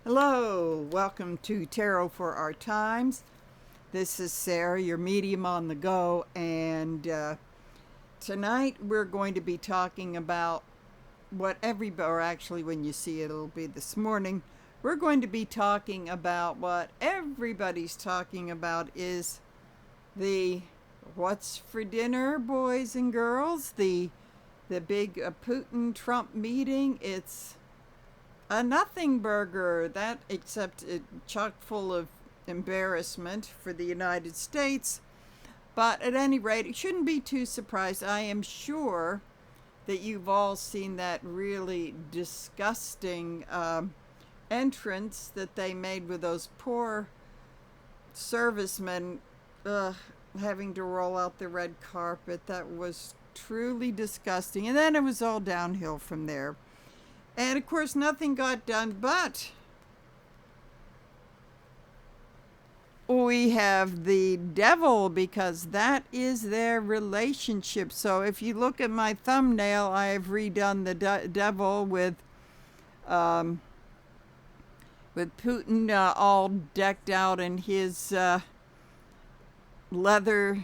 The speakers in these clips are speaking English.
Hello, welcome to Tarot for Our Times. This is Sarah, your medium on the go, and tonight we're going to be talking about what everybody, or actually when you see it, it'll be this morning. We're going to be talking about what everybody's talking about is the what's for dinner, boys and girls, the big Putin-Trump meeting. It's a nothing burger, that except it chock full of embarrassment for the United States. But at any rate, it shouldn't be too surprised. I am sure that you've all seen that really disgusting entrance that they made with those poor servicemen having to roll out the red carpet. That was truly disgusting. And then it was all downhill from there. And of course, nothing got done, but we have the devil because that is their relationship. So if you look at my thumbnail, I have redone the devil with Putin all decked out in his leather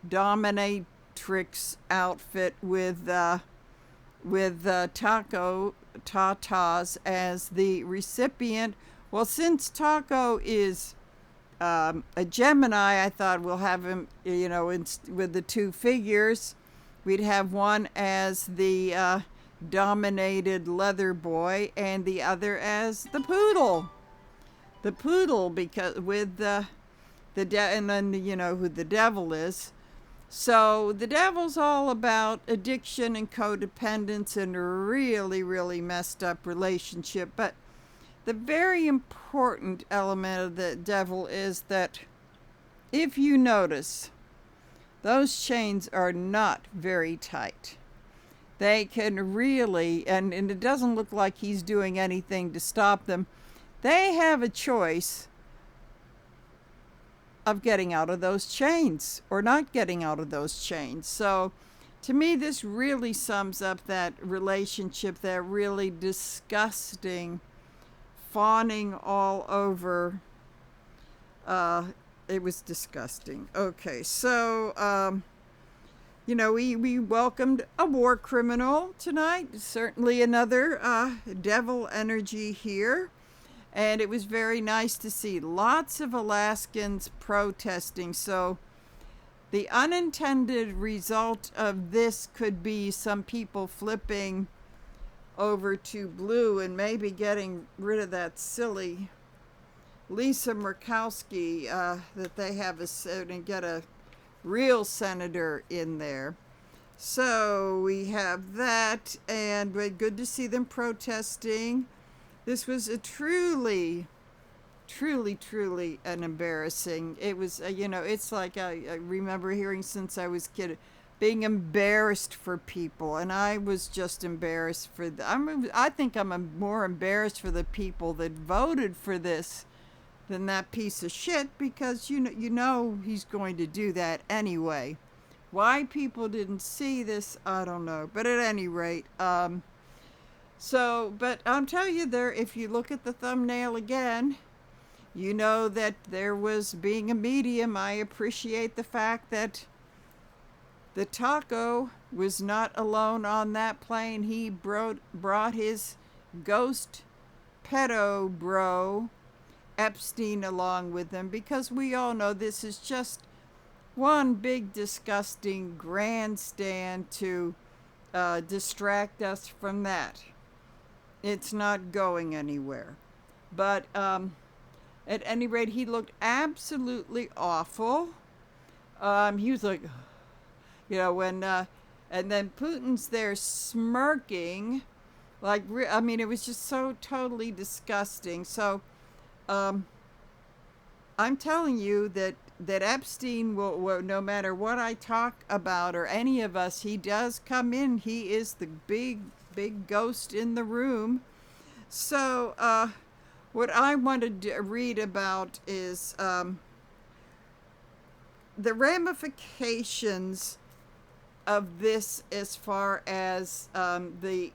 dominatrix outfit with Tatas as the recipient. Well, since Taco is a Gemini, I thought we'll have him, with the two figures. We'd have one as the dominated leather boy and the other as the poodle. The poodle, because with and then who the devil is. So the devil's all about addiction and codependence and a really, really messed up relationship. But the very important element of the devil is that if you notice, those chains are not very tight. They can really, and it doesn't look like he's doing anything to stop them. They have a choice of getting out of those chains or not getting out of those chains. So to me, this really sums up that relationship, that really disgusting fawning all over. It was disgusting. Okay, so we welcomed a war criminal tonight. Certainly another devil energy here. And it was very nice to see lots of Alaskans protesting. So the unintended result of this could be some people flipping over to blue and maybe getting rid of that silly Lisa Murkowski that they have and get a real senator in there. So we have that, and good to see them protesting. This was a truly an embarrassing. It was, it's like I remember hearing since I was a kid, being embarrassed for people, and I was just embarrassed for. I think I'm more embarrassed for the people that voted for this than that piece of shit, because you know he's going to do that anyway. Why people didn't see this, I don't know. But at any rate, but I'll tell you there, if you look at the thumbnail again, you know that there was, being a medium, I appreciate the fact that the taco was not alone on that plane. He brought his ghost pedo bro, Epstein, along with him, because we all know this is just one big disgusting grandstand to distract us from that. It's not going anywhere. But at any rate, he looked absolutely awful. He was like, when, and then Putin's there smirking, like, it was just so totally disgusting. So, I'm telling you that Epstein will, no matter what I talk about or any of us, he does come in. He is the big ghost in the room. So, what I wanted to read about is the ramifications of this as far as the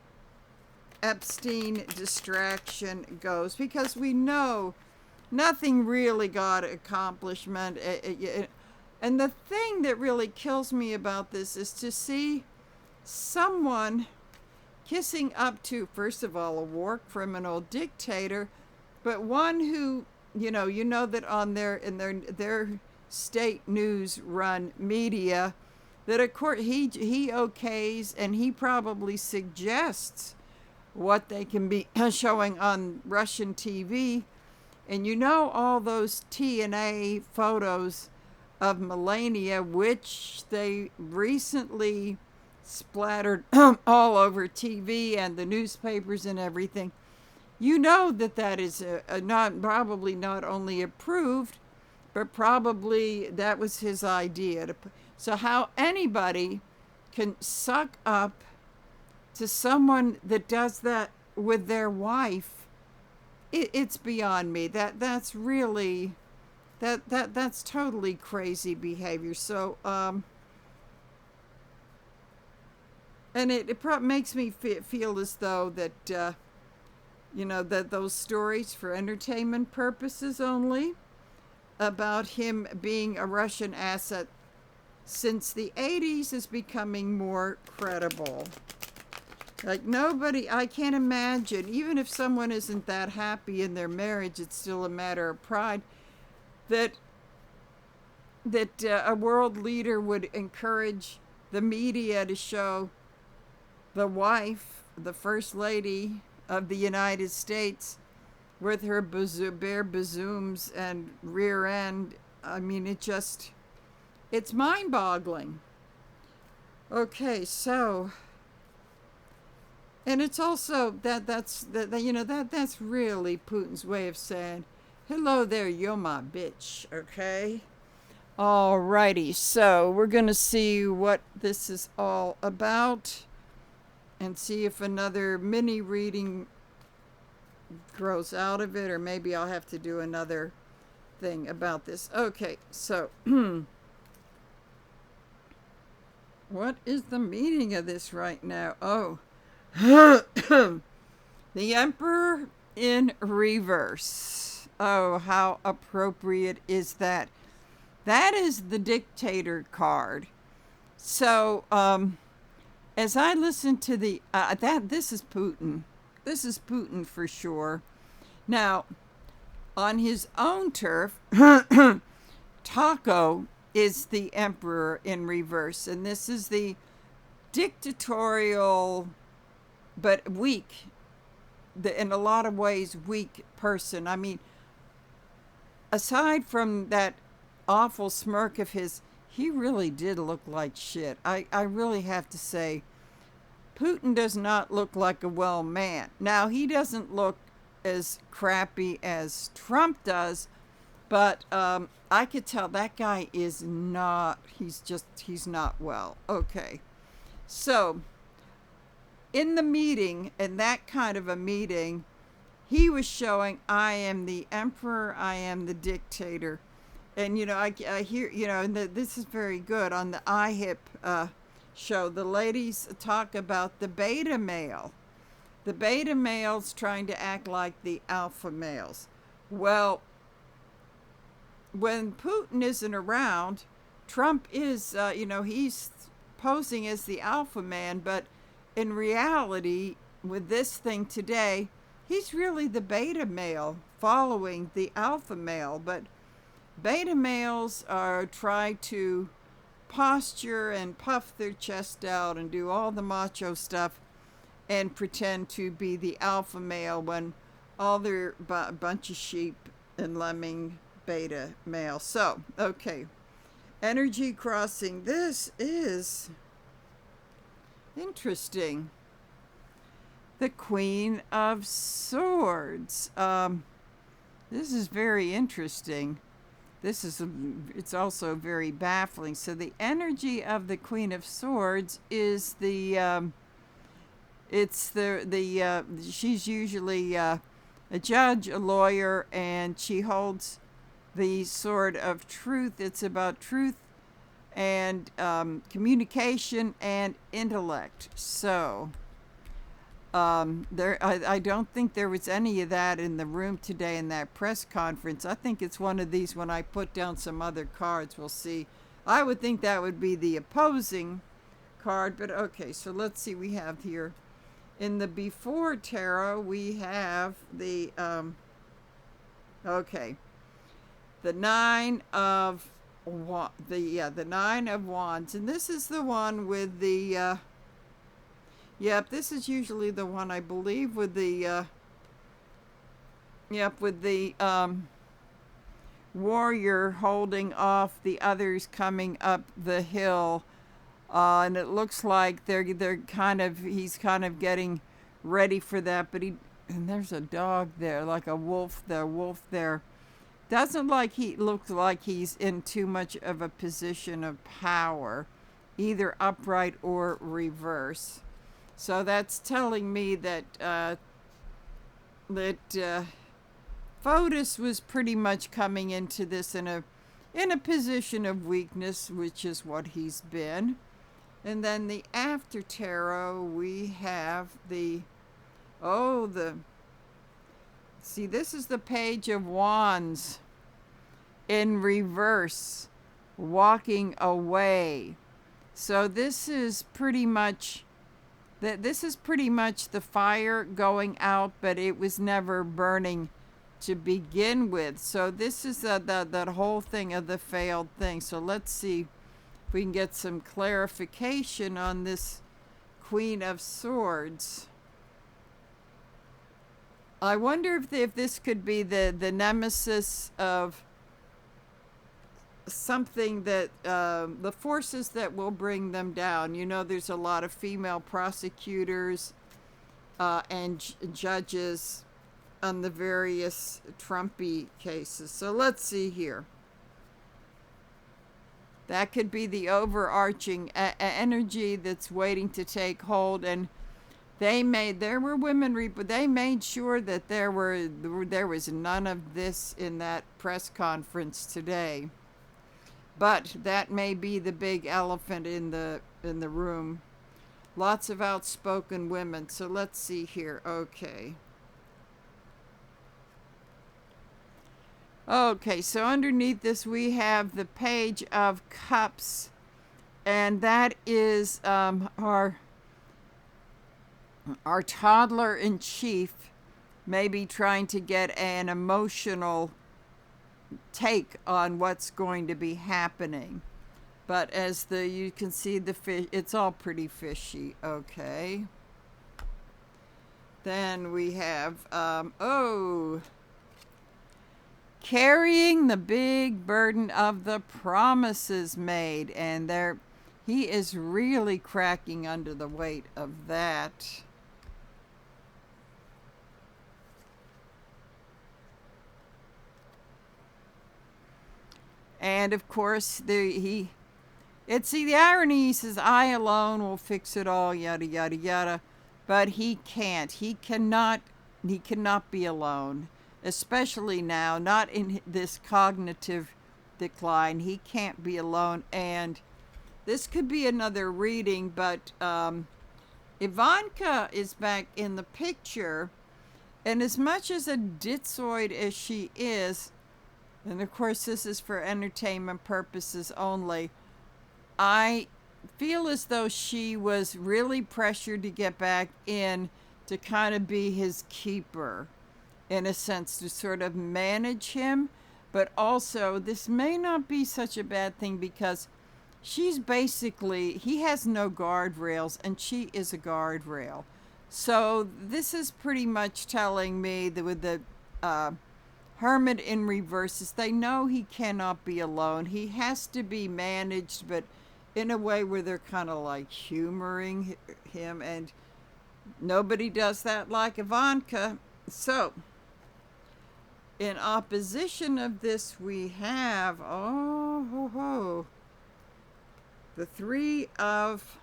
Epstein distraction goes, because we know nothing really got accomplishment. And the thing that really kills me about this is to see someone kissing up to, first of all, a war criminal dictator, but one who, you know that on their state news run media, that of course he okays and he probably suggests what they can be showing on Russian TV. And all those TNA photos of Melania, which they recently splattered all over TV and the newspapers and everything. That is probably not only approved, but probably that was his idea. So how anybody can suck up to someone that does that with their wife, it's beyond me. That's really that's totally crazy behavior. So and it makes me feel as though that that those stories for entertainment purposes only about him being a Russian asset since the 80s is becoming more credible. Like I can't imagine, even if someone isn't that happy in their marriage, it's still a matter of pride, that a world leader would encourage the media to show the wife, the First Lady of the United States, with her bare bazooms and rear end. I mean, it's mind-boggling. Okay, so, and it's also that's really Putin's way of saying, hello there, you're my bitch, okay? Alrighty, so we're gonna see what this is all about and see if another mini reading grows out of it, or maybe I'll have to do another thing about this. Okay, so what is the meaning of this right now? Oh, the Emperor in reverse. Oh, how appropriate is that? That is the dictator card. So, as I listen to this is Putin. This is Putin for sure. Now, on his own turf, Taco is the emperor in reverse, and this is the dictatorial but weak, in a lot of ways weak person. I mean, aside from that awful smirk of his, he really did look like shit. I really have to say, Putin does not look like a well man. Now, he doesn't look as crappy as Trump does, but I could tell that guy is not, he's not well. Okay. So, in the meeting, in that kind of a meeting, he was showing, I am the emperor, I am the dictator. And, I hear, and this is very good on the IHIP show. The ladies talk about the beta male. The beta males trying to act like the alpha males. Well, when Putin isn't around, Trump is, he's posing as the alpha man, but in reality, with this thing today, he's really the beta male following the alpha male. But beta males try to posture and puff their chest out and do all the macho stuff and pretend to be the alpha male when all they're a bunch of sheep and lemming beta male. So, okay. Energy crossing. This is interesting. The Queen of Swords. This is very interesting. It's also very baffling. So the energy of the Queen of Swords is she's usually a judge, a lawyer, and she holds the sword of truth. It's about truth and communication and intellect. So I don't think there was any of that in the room today in that press conference. I think it's one of these when I put down some other cards. We'll see. I would think that would be the opposing card, but okay, so let's see. We have here in the before tarot, we have the, okay, the Nine of the Nine of Wands. And this is the one with the, yep, this is usually the one I believe with the, yep, with the warrior holding off the others coming up the hill. And it looks like they're kind of, he's kind of getting ready for that. But and there's a dog there, like a wolf there. Doesn't look like he's in too much of a position of power, either upright or reverse. So that's telling me that Fotis was pretty much coming into this in a position of weakness, which is what he's been. And then the after tarot, we have see, this is the Page of Wands in reverse, walking away. So this is pretty much the fire going out, but it was never burning to begin with. So this is that whole thing of the failed thing. So let's see if we can get some clarification on this Queen of Swords. I wonder if this could be the nemesis of something that the forces that will bring them down. You know, there's a lot of female prosecutors and judges on the various Trumpy cases. So let's see here. That could be the overarching energy that's waiting to take hold. And there were women, but they made sure that there was none of this in that press conference today. But that may be the big elephant in the room. Lots of outspoken women. So let's see here. Okay, so underneath this we have the Page of Cups, and that is our toddler in chief, maybe trying to get an emotional take on what's going to be happening. But as you can see, the fish, it's all pretty fishy. Okay. Then we have carrying the big burden of the promises made, and he is really cracking under the weight of that. And of course, the irony. He says, "I alone will fix it all," yada yada yada, but he can't. He cannot be alone. Especially now, not in this cognitive decline. He can't be alone. And this could be another reading, but Ivanka is back in the picture. And as much as a ditzoid as she is, and of course this is for entertainment purposes only, I feel as though she was really pressured to get back in to kind of be his keeper, in a sense, to sort of manage him. But also, this may not be such a bad thing, because he has no guardrails, and she is a guardrail. So this is pretty much telling me that with the Hermit in reverse, they know he cannot be alone. He has to be managed, but in a way where they're kind of like humoring him, and nobody does that like Ivanka. So in opposition of this, we have the Three of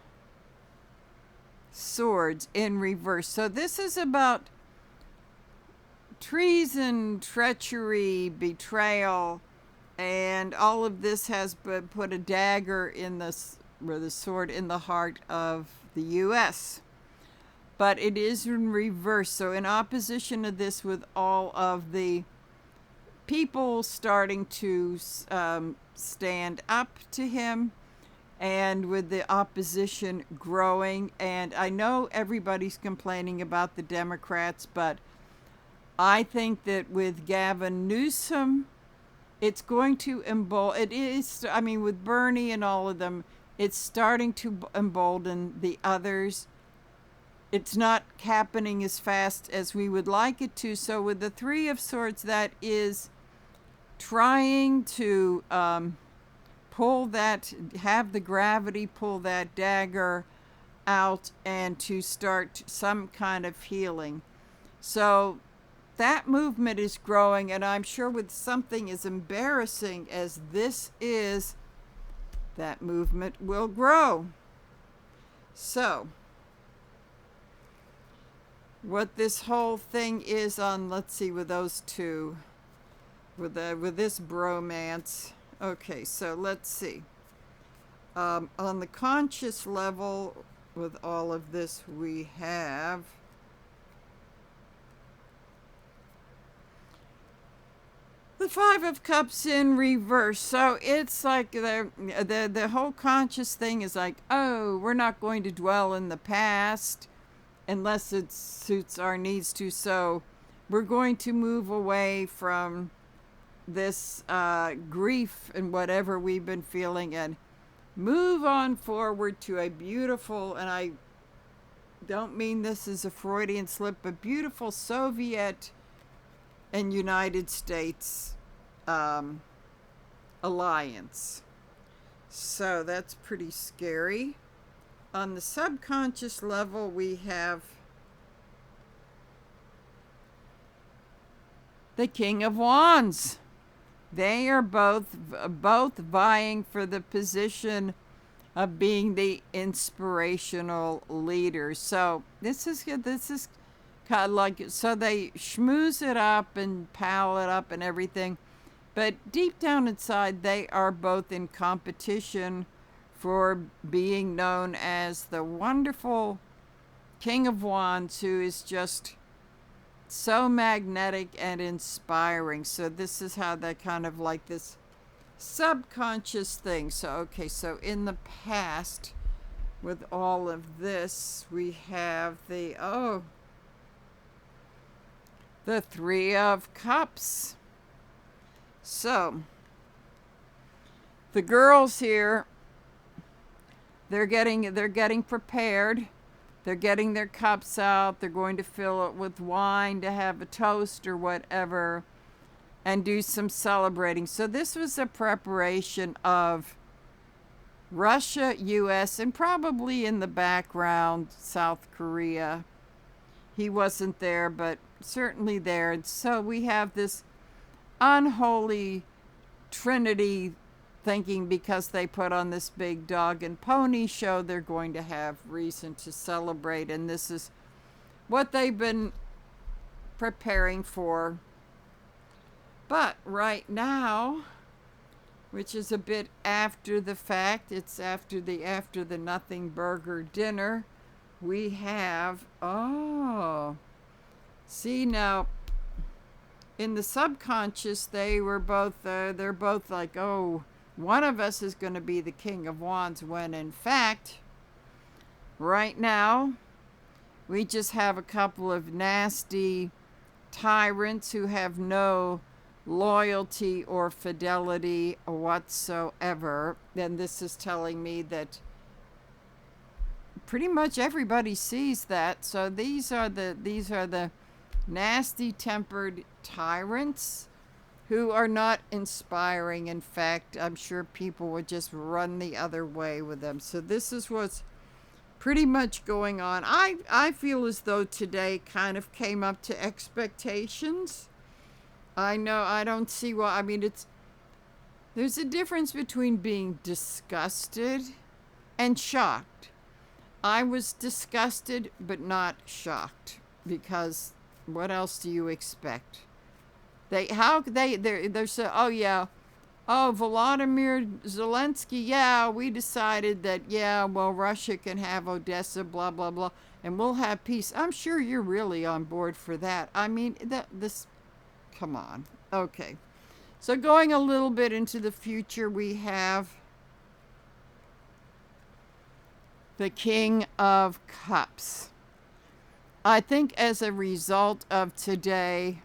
Swords in reverse. So this is about treason, treachery, betrayal, and all of this has put a dagger in the sword in the heart of the U.S. but it is in reverse. So in opposition to this, with all of the people starting to stand up to him, and with the opposition growing, and I know everybody's complaining about the Democrats, but I think that with Gavin Newsom, it's going to it is, I mean, with Bernie and all of them, it's starting to embolden the others. It's not happening as fast as we would like it to. So with the Three of Swords, that is trying to pull that, have the gravity pull that dagger out and to start some kind of healing. So that movement is growing, and I'm sure with something as embarrassing as this is, that movement will grow. So what this whole thing is on, let's see, with those two, with this bromance. Okay, so let's see. On the conscious level, with all of this, we have the Five of Cups in reverse. So it's like the whole conscious thing is like, oh, we're not going to dwell in the past unless it suits our needs to. So we're going to move away from this grief and whatever we've been feeling and move on forward to a beautiful, and I don't mean this as a Freudian slip, but beautiful Soviet and United States alliance. So that's pretty scary. On the subconscious level, we have the King of Wands. They are both vying for the position of being the inspirational leader. So this is kind of like, so they schmooze it up and pal it up and everything, but deep down inside, they are both in competition for being known as the wonderful King of Wands, who is just so magnetic and inspiring. So this is how they kind of like this subconscious thing. So okay, so in the past, with all of this, we have the Three of Cups. So the girls here, they're getting prepared. They're getting their cups out. They're going to fill it with wine to have a toast or whatever and do some celebrating. So this was a preparation of Russia, U.S., and probably in the background, South Korea. He wasn't there, but certainly there. And so we have this unholy trinity thinking because they put on this big dog and pony show, they're going to have reason to celebrate. And this is what they've been preparing for. But right now, which is a bit after the fact, it's after the nothing burger dinner, we have, see now, in the subconscious, they're both like, oh, one of us is going to be the King of Wands, when in fact, right now, we just have a couple of nasty tyrants who have no loyalty or fidelity whatsoever. And this is telling me that pretty much everybody sees that. So these are the nasty tempered tyrants who are not inspiring. In fact, I'm sure people would just run the other way with them. So this is what's pretty much going on. I feel as though today kind of came up to expectations. I know I don't see why. I mean, there's a difference between being disgusted and shocked. I was disgusted but not shocked, because what else do you expect? They're so, oh yeah, oh, Volodymyr Zelensky, yeah, we decided that, yeah, well, Russia can have Odessa, blah, blah, blah. and we'll have peace. I'm sure you're really on board for that. I mean, come on. Okay. So going a little bit into the future, we have the King of Cups. I think as a result of today,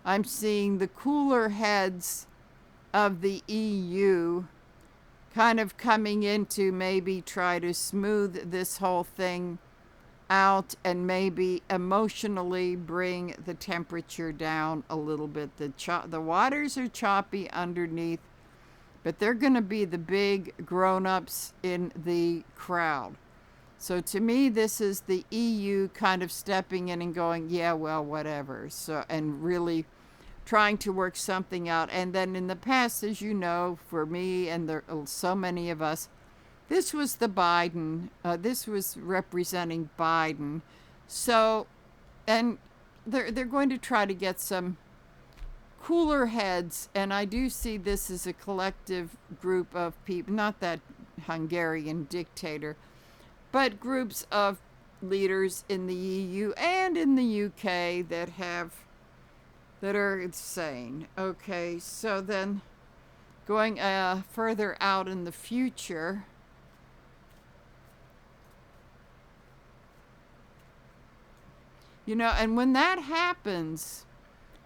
I'm seeing the cooler heads of the EU kind of coming in to maybe try to smooth this whole thing out and maybe emotionally bring the temperature down a little bit. The waters are choppy underneath, but they're going to be the big grown-ups in the crowd. So to me, this is the EU kind of stepping in and going, yeah, well, whatever. So, and really trying to work something out. And then in the past, as you know, for me and there so many of us, this was the Biden. This was representing Biden. So, and they're going to try to get some cooler heads. And I do see this as a collective group of people, not that Hungarian dictator, but groups of leaders in the EU and in the UK that are insane. Okay, so then going further out in the future, you know, and when that happens,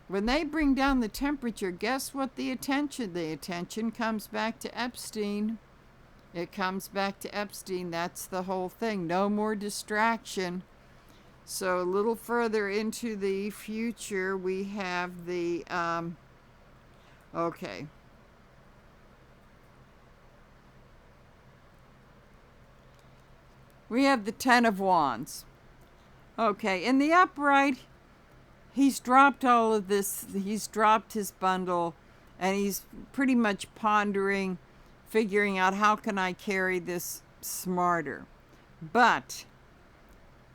when they bring down the temperature, guess what the attention comes back to Epstein. It comes back to Epstein. That's the whole thing. No more distraction. So a little further into the future, we have the, okay. We have the Ten of Wands. Okay, in the upright, he's dropped all of this. He's dropped his bundle, and he's pretty much pondering, figuring out how can I carry this smarter. But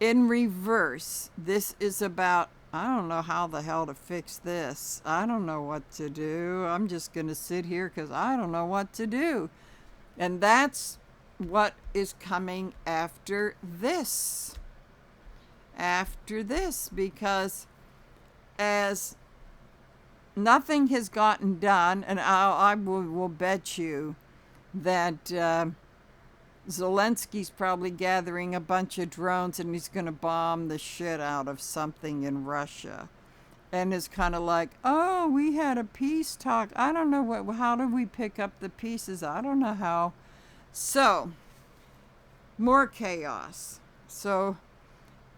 in reverse, this is about, I don't know how the hell to fix this. I don't know what to do. I'm just going to sit here because I don't know what to do. And that's what is coming after this. After this, because as nothing has gotten done, and I will bet you that Zelensky's probably gathering a bunch of drones and he's going to bomb the shit out of something in Russia. And is kind of like, oh, we had a peace talk. I don't know how do we pick up the pieces? I don't know how. So, more chaos. So,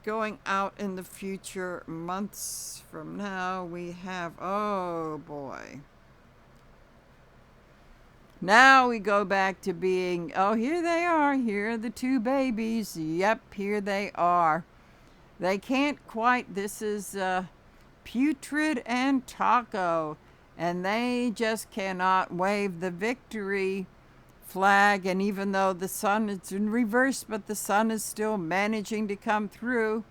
going out in the future, months from now, we have, oh boy. Now we go back to being, oh, here they are. Here are the two babies. Yep, here they are. They can't quite, this is Putrid and Taco. And they just cannot wave the victory flag. And even though the sun is in reverse, but the sun is still managing to come through,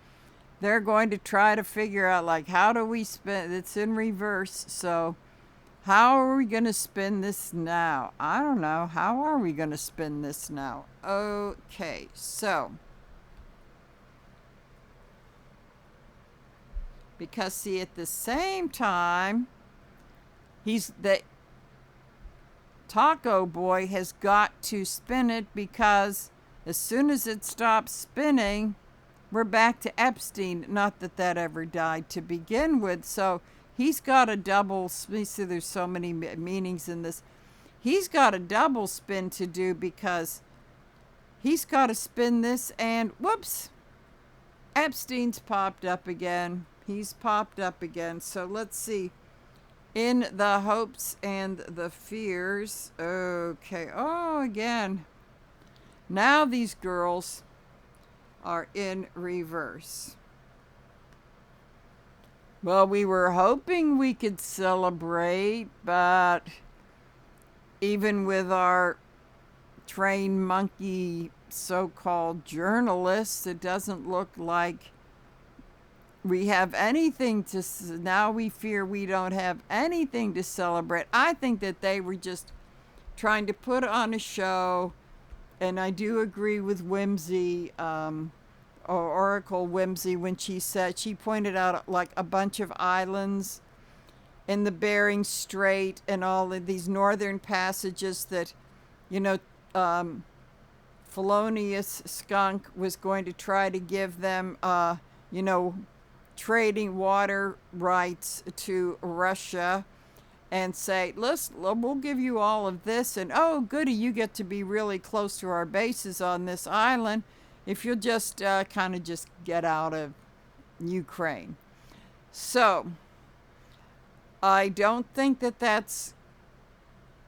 they're going to try to figure out, like, how do we spin? It's in reverse, so how are we going to spin this now? I don't know. How are we going to spin this now? Okay, so because see, at the same time, the Taco Boy has got to spin it, because as soon as it stops spinning, we're back to Epstein. Not that that ever died to begin with. So he's got a double, see, there's so many meanings in this. He's got a double spin to do, because he's got to spin this and whoops, Epstein's popped up again. He's popped up again. So let's see. In the hopes and the fears. Okay. Oh, again. Now these girls are in reverse. Well, we were hoping we could celebrate, but even with our trained monkey so-called journalists, it doesn't look like we have anything to, now we fear we don't have anything to celebrate. I think that they were just trying to put on a show, and I do agree with Whimsy, Oracle Whimsy when she pointed out like a bunch of islands in the Bering Strait and all of these northern passages that, you know, Felonious Skunk was going to try to give them, you know, trading water rights to Russia and say, listen, we'll give you all of this, and oh, goody, you get to be really close to our bases on this island if you'll just kind of just get out of Ukraine. So, I don't think that that's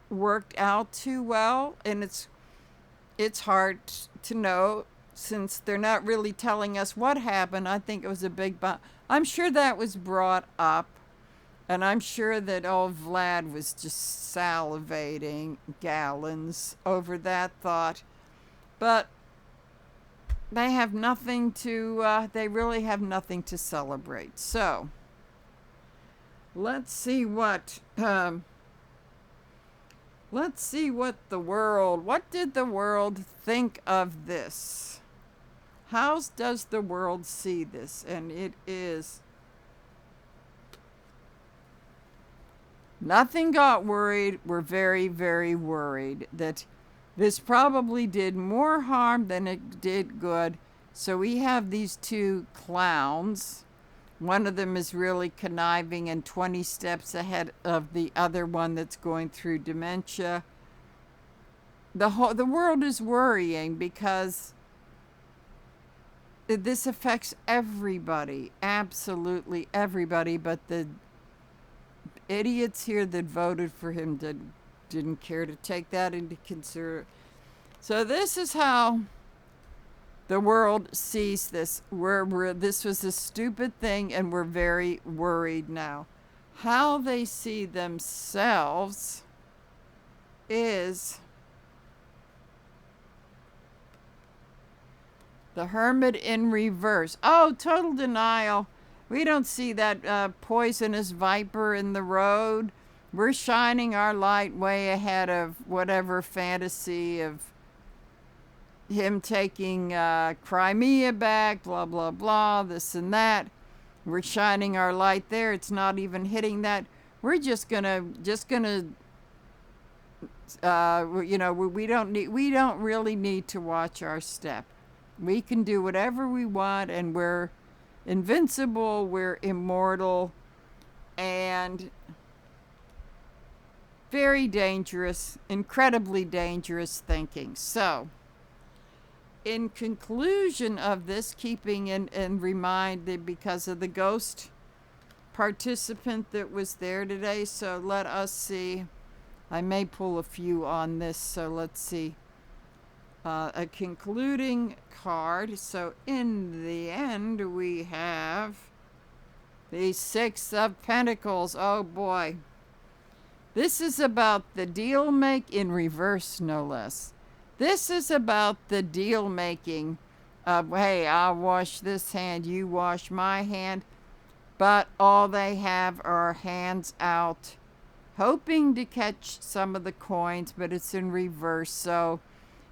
worked out too well, and it's hard to know since they're not really telling us what happened. I think it was a big bomb. I'm sure that was brought up, and I'm sure that old Vlad was just salivating gallons over that thought. But they have nothing to, they really have nothing to celebrate. So, let's see what the world, what did the world think of this? How does the world see this? And it is, nothing got worried. We're very, very worried that this probably did more harm than it did good. So we have these two clowns. One of them is really conniving and 20 steps ahead of the other one that's going through dementia. The world is worrying because this affects everybody, absolutely everybody, but the idiots here that voted for him didn't care to take that into consideration. So this is how the world sees this. This was a stupid thing, and we're very worried now. How they see themselves is the hermit in reverse. Oh, total denial. We don't see that poisonous viper in the road. We're shining our light way ahead of whatever fantasy of him taking Crimea back, blah, blah, blah, this and that. We're shining our light there. It's not even hitting that. We're just gonna, you know, we don't really need to watch our step. We can do whatever we want, and we're invincible, we're immortal, and very dangerous, incredibly dangerous thinking. So, in conclusion of this, keeping in reminded because of the ghost participant that was there today, so let us see. I may pull a few on this, so let's see. A concluding card. So in the end, we have the Six of Pentacles. Oh boy. This is about the deal make in reverse, no less. This is about the deal making of, hey, I'll wash this hand, you wash my hand. But all they have are hands out, hoping to catch some of the coins, but it's in reverse. So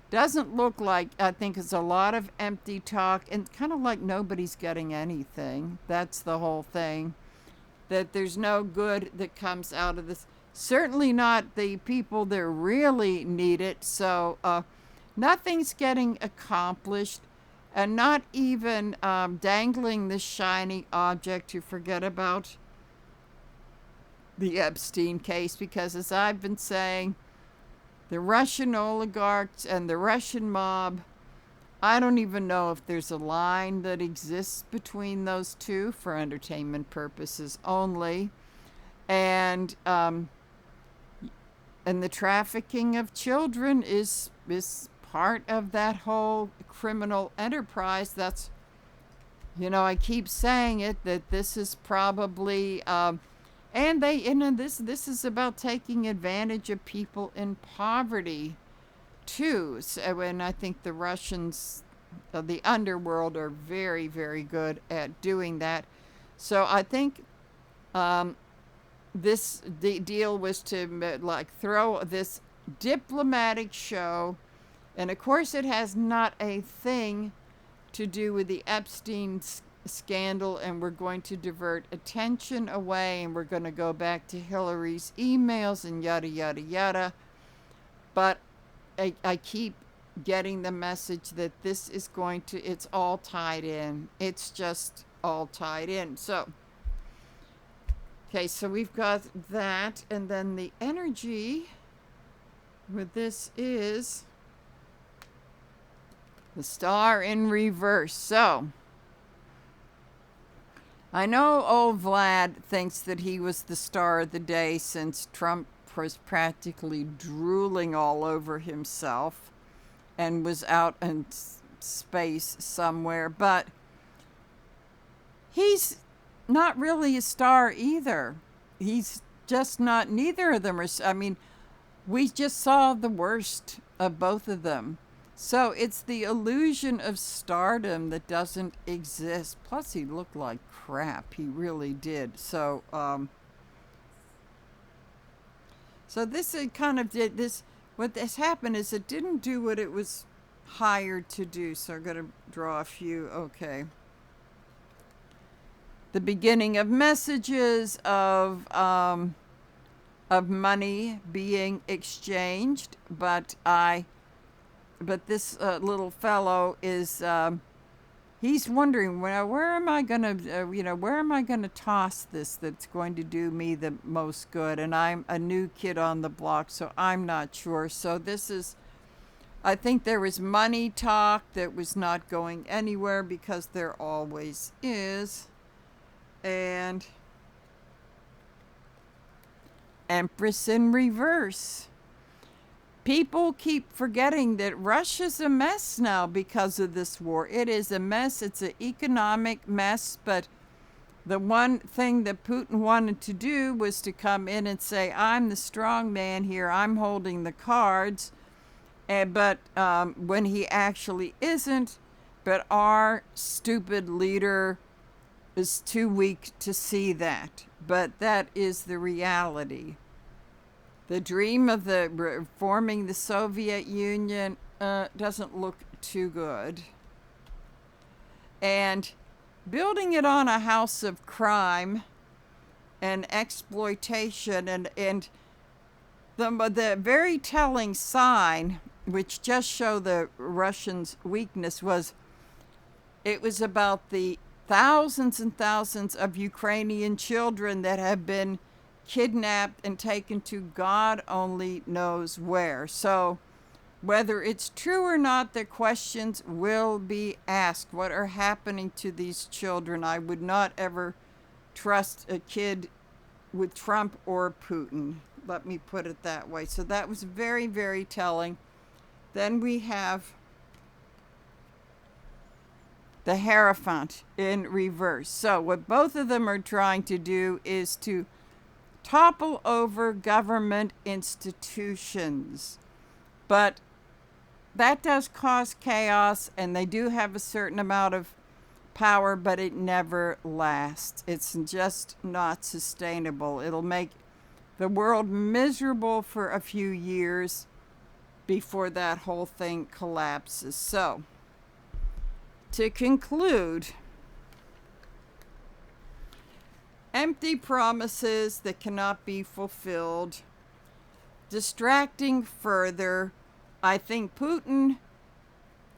doesn't look like, I think it's a lot of empty talk and kind of like nobody's getting anything. That's the whole thing. That there's no good that comes out of this. Certainly not the people that really need it. So nothing's getting accomplished, and not even dangling the shiny object to forget about the Epstein case, because as I've been saying, the Russian oligarchs and the Russian mob, I don't even know if there's a line that exists between those two for entertainment purposes only. And the trafficking of children is part of that whole criminal enterprise. That's, you know, I keep saying it, that this is probably this is about taking advantage of people in poverty too. So, and I think the Russians, the underworld, are very, very good at doing that. So I think this deal was to like throw this diplomatic show, and of course it has not a thing to do with the Epstein scandal, and we're going to divert attention away, and we're going to go back to Hillary's emails and yada, yada, yada. But I keep getting the message that this is going to, it's all tied in. It's just all tied in. So, okay, so we've got that, and then the energy with this is the star in reverse. So, I know old Vlad thinks that he was the star of the day since Trump was practically drooling all over himself and was out in space somewhere, but he's not really a star either. He's just not, neither of them are, I mean, we just saw the worst of both of them. So it's the illusion of stardom that doesn't exist. Plus, he looked like crap. He really did. So, so this kind of did this. What has happened is it didn't do what it was hired to do. So I'm going to draw a few. Okay. The beginning of messages of money being exchanged, but this little fellow is he's wondering, well, where am I gonna where am I gonna toss this that's going to do me the most good? And I'm a new kid on the block, so I'm not sure. So this is, I think there was money talk that was not going anywhere, because there always is. And Empress in reverse. People keep forgetting that Russia's a mess now because of this war. It is a mess. It's an economic mess. But the one thing that Putin wanted to do was to come in and say, I'm the strong man here. I'm holding the cards. But when he actually isn't, but our stupid leader is too weak to see that. But that is the reality. The dream of forming the Soviet Union doesn't look too good. And building it on a house of crime and exploitation, and the very telling sign, which just showed the Russians' weakness, was it was about the thousands and thousands of Ukrainian children that have been kidnapped and taken to God only knows where. So whether it's true or not, the questions will be asked. What are happening to these children? I would not ever trust a kid with Trump or Putin. Let me put it that way. So that was very, very telling. Then we have the Hierophant in reverse. So what both of them are trying to do is to topple over government institutions. But that does cause chaos, and they do have a certain amount of power, but it never lasts. It's just not sustainable. It'll make the world miserable for a few years before that whole thing collapses. So, to conclude, empty promises that cannot be fulfilled, distracting further. I think Putin,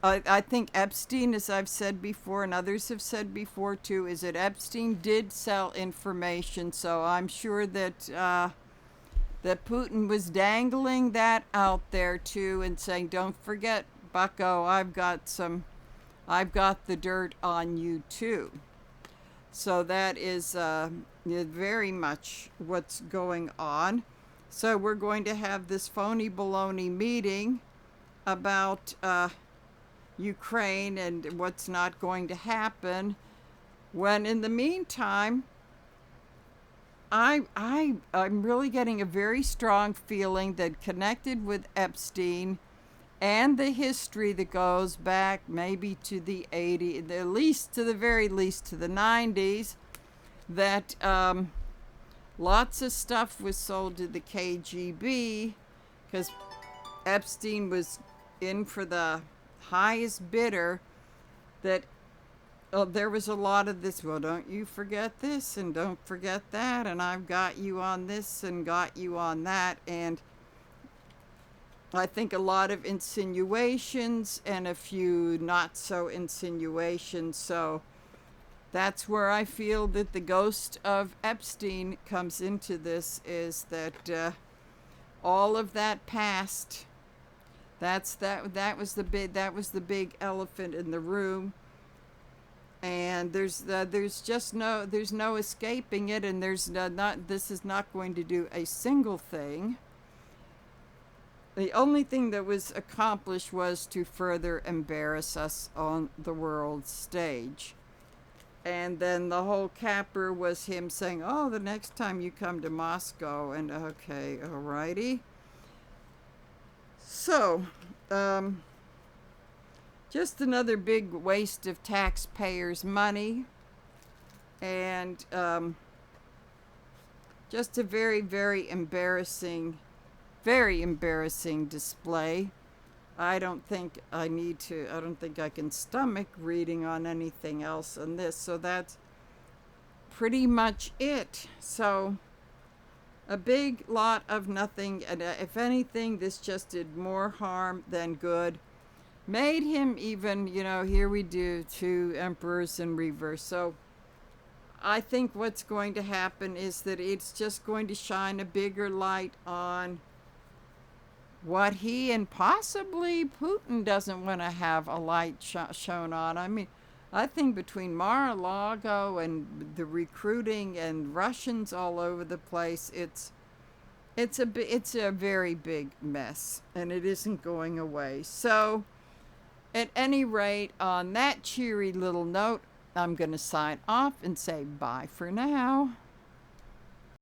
I think Epstein, as I've said before, and others have said before too, is that Epstein did sell information. So I'm sure that that Putin was dangling that out there too, and saying, "Don't forget, Bucko, I've got the dirt on you too." So that is very much what's going on. So we're going to have this phony baloney meeting about Ukraine and what's not going to happen, when in the meantime, I'm really getting a very strong feeling that, connected with Epstein and the history that goes back maybe to the 80s, at least to the very least to the 90s, that lots of stuff was sold to the KGB because Epstein was in for the highest bidder. that there was a lot of this, well, don't you forget this and don't forget that, and I've got you on this and got you on that. And I think a lot of insinuations and a few not so insinuations. So that's where I feel that the ghost of Epstein comes into this, is that all of that past, that was the big elephant in the room. And there's no escaping it, and this is not going to do a single thing. The only thing that was accomplished was to further embarrass us on the world stage. And then the whole capper was him saying, oh, the next time you come to Moscow, and okay, alrighty. So, just another big waste of taxpayers' money, and just a very, very embarrassing display. I don't think I can stomach reading on anything else on this, so that's pretty much it. So, a big lot of nothing, and if anything, this just did more harm than good. Made him even, here we do 2 emperors in reverse. So I think what's going to happen is that it's just going to shine a bigger light on what he and possibly Putin doesn't want to have a light shown on. I mean, I think between Mar-a-Lago and the recruiting and Russians all over the place, it's a very big mess, and it isn't going away. So, at any rate, on that cheery little note, I'm going to sign off and say bye for now.